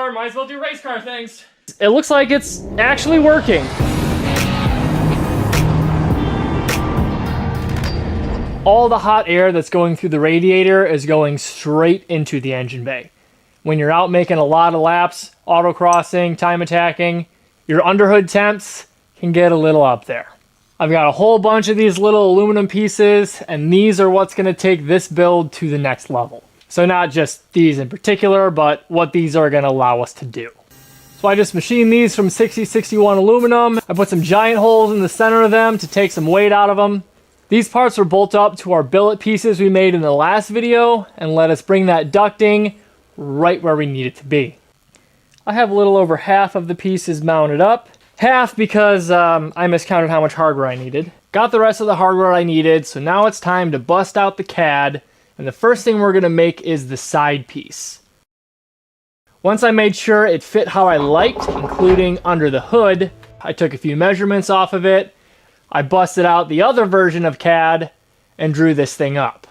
car, might as well do race car things. It looks like it's actually working. All the hot air that's going through the radiator is going straight into the engine bay. When you're out making a lot of laps, autocrossing, time attacking, your underhood temps can get a little up there. I've got a whole bunch of these little aluminum pieces, and these are what's going to take this build to the next level. So not just these in particular, but what these are going to allow us to do. So I just machined these from 6061 aluminum. I put some giant holes in the center of them to take some weight out of them. These parts were bolted up to our billet pieces we made in the last video and let us bring that ducting right where we need it to be. I have a little over half of the pieces mounted up. Half because I miscounted how much hardware I needed. Got the rest of the hardware I needed, so now it's time to bust out the CAD, and the first thing we're going to make is the side piece. Once I made sure it fit how I liked, including under the hood, I took a few measurements off of it. I busted out the other version of CAD and drew this thing up.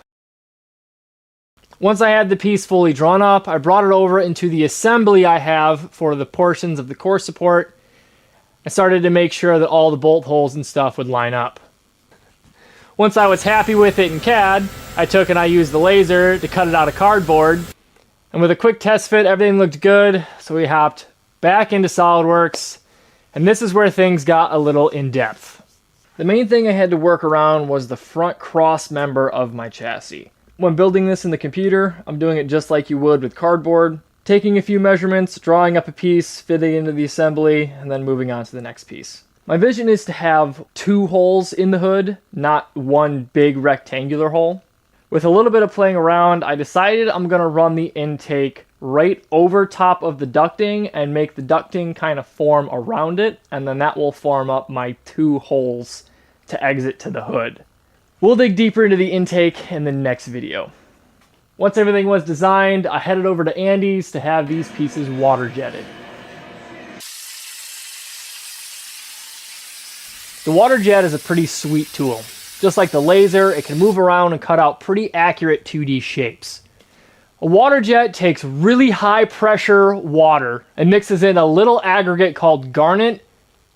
Once I had the piece fully drawn up, I brought it over into the assembly I have for the portions of the core support. I started to make sure that all the bolt holes and stuff would line up. Once I was happy with it in CAD, I took and I used the laser to cut it out of cardboard. And with a quick test fit, everything looked good, so we hopped back into SolidWorks, and this is where things got a little in-depth. The main thing I had to work around was the front cross member of my chassis. When building this in the computer, I'm doing it just like you would with cardboard, taking a few measurements, drawing up a piece, fitting into the assembly, and then moving on to the next piece. My vision is to have 2 holes in the hood, not one big rectangular hole. With a little bit of playing around, I decided I'm going to run the intake right over top of the ducting and make the ducting kind of form around it, and then that will form up my 2 holes to exit to the hood. We'll dig deeper into the intake in the next video. Once everything was designed, I headed over to Andy's to have these pieces water jetted. The water jet is a pretty sweet tool. Just like the laser, it can move around and cut out pretty accurate 2D shapes. A water jet takes really high pressure water and mixes in a little aggregate called garnet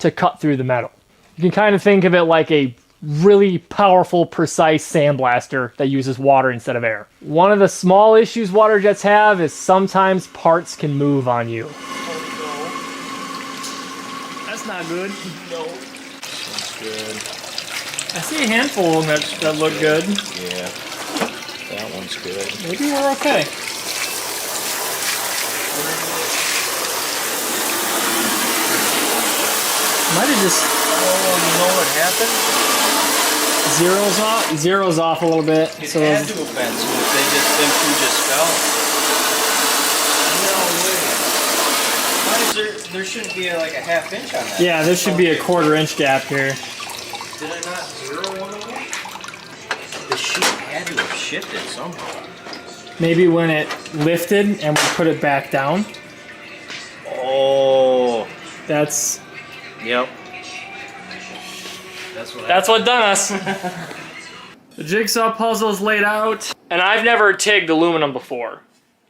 to cut through the metal. You can kind of think of it like a really powerful, precise sandblaster that uses water instead of air. One of the small issues water jets have is sometimes parts can move on you. Oh, no. That's not good. No. That's good. I see a handful of them that look good. Yeah, that one's good. Maybe we're okay. Might have just... Oh, you know what happened? Zero's off a little bit. It so had to have been, so them two just fell. No way. Why is there shouldn't be like a ½ inch on that? Yeah, there should be a 1/4 inch gap here. Did I not zero one of them? The sheet had to have shifted somehow. Maybe when it lifted and we put it back down. Oh. That's... Yep. That's what done us. The jigsaw puzzle's laid out. And I've never TIGged aluminum before.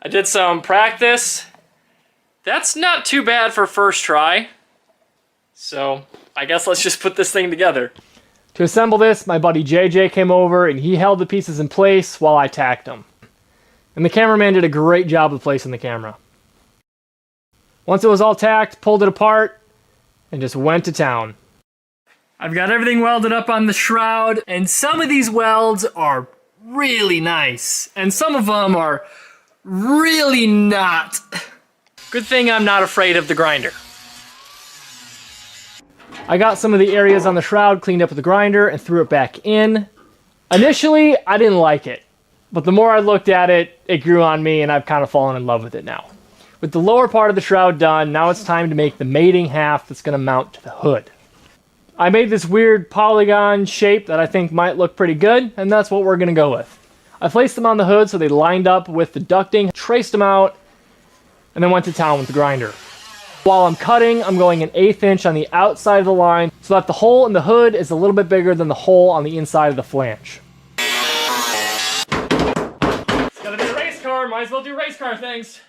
I did some practice. That's not too bad for first try. So I guess let's just put this thing together. To assemble this, my buddy JJ came over and he held the pieces in place while I tacked them. And the cameraman did a great job of placing the camera. Once it was all tacked, pulled it apart, and just went to town. I've got everything welded up on the shroud, and some of these welds are really nice, and some of them are really not. Good thing I'm not afraid of the grinder. I got some of the areas on the shroud cleaned up with the grinder and threw it back in. Initially, I didn't like it, but the more I looked at it, it grew on me, and I've kind of fallen in love with it now. With the lower part of the shroud done, now it's time to make the mating half that's going to mount to the hood. I made this weird polygon shape that I think might look pretty good, and that's what we're going to go with. I placed them on the hood so they lined up with the ducting, traced them out, and then went to town with the grinder. While I'm cutting, I'm going 1/8 inch on the outside of the line so that the hole in the hood is a little bit bigger than the hole on the inside of the flange. It's gotta be a race car, might as well do race car things.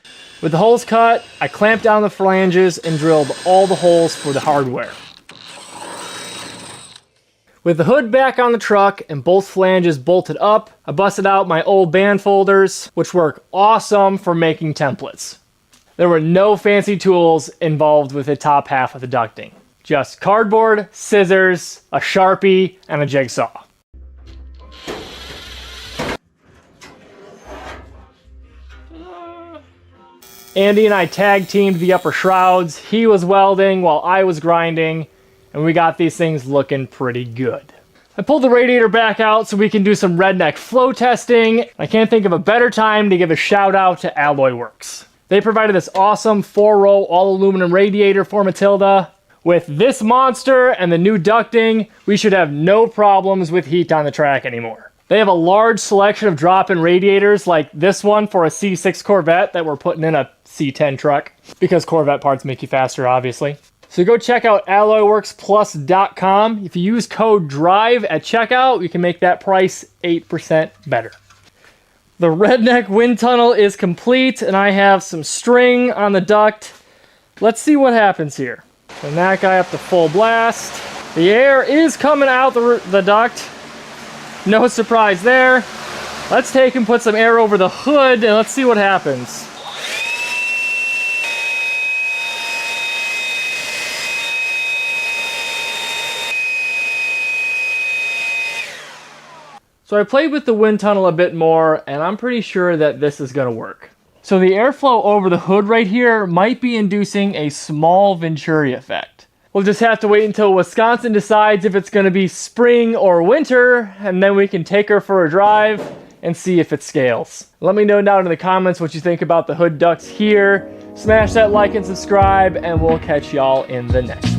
With the holes cut, I clamped down the flanges and drilled all the holes for the hardware. With the hood back on the truck and both flanges bolted up, I busted out my old band folders, which work awesome for making templates. There were no fancy tools involved with the top half of the ducting. Just cardboard, scissors, a Sharpie, and a jigsaw. Andy and I tag teamed the upper shrouds. He was welding while I was grinding, and we got these things looking pretty good. I pulled the radiator back out so we can do some redneck flow testing. I can't think of a better time to give a shout out to Alloyworks. They provided this awesome 4-row all aluminum radiator for Matilda. With this monster and the new ducting, we should have no problems with heat on the track anymore. They have a large selection of drop-in radiators like this one for a C6 Corvette that we're putting in a C10 truck, because Corvette parts make you faster, obviously. So go check out alloyworksplus.com. If you use code DRIVE at checkout, you can make that price 8% better. The redneck wind tunnel is complete, and I have some string on the duct. Let's see what happens here. Turn that guy up to full blast. The air is coming out the duct. No surprise there. Let's take and put some air over the hood, and let's see what happens. So I played with the wind tunnel a bit more, and I'm pretty sure that this is going to work. So the airflow over the hood right here might be inducing a small Venturi effect. We'll just have to wait until Wisconsin decides if it's going to be spring or winter, and then we can take her for a drive and see if it scales. Let me know down in the comments what you think about the hood ducts here. Smash that like and subscribe, and we'll catch y'all in the next one.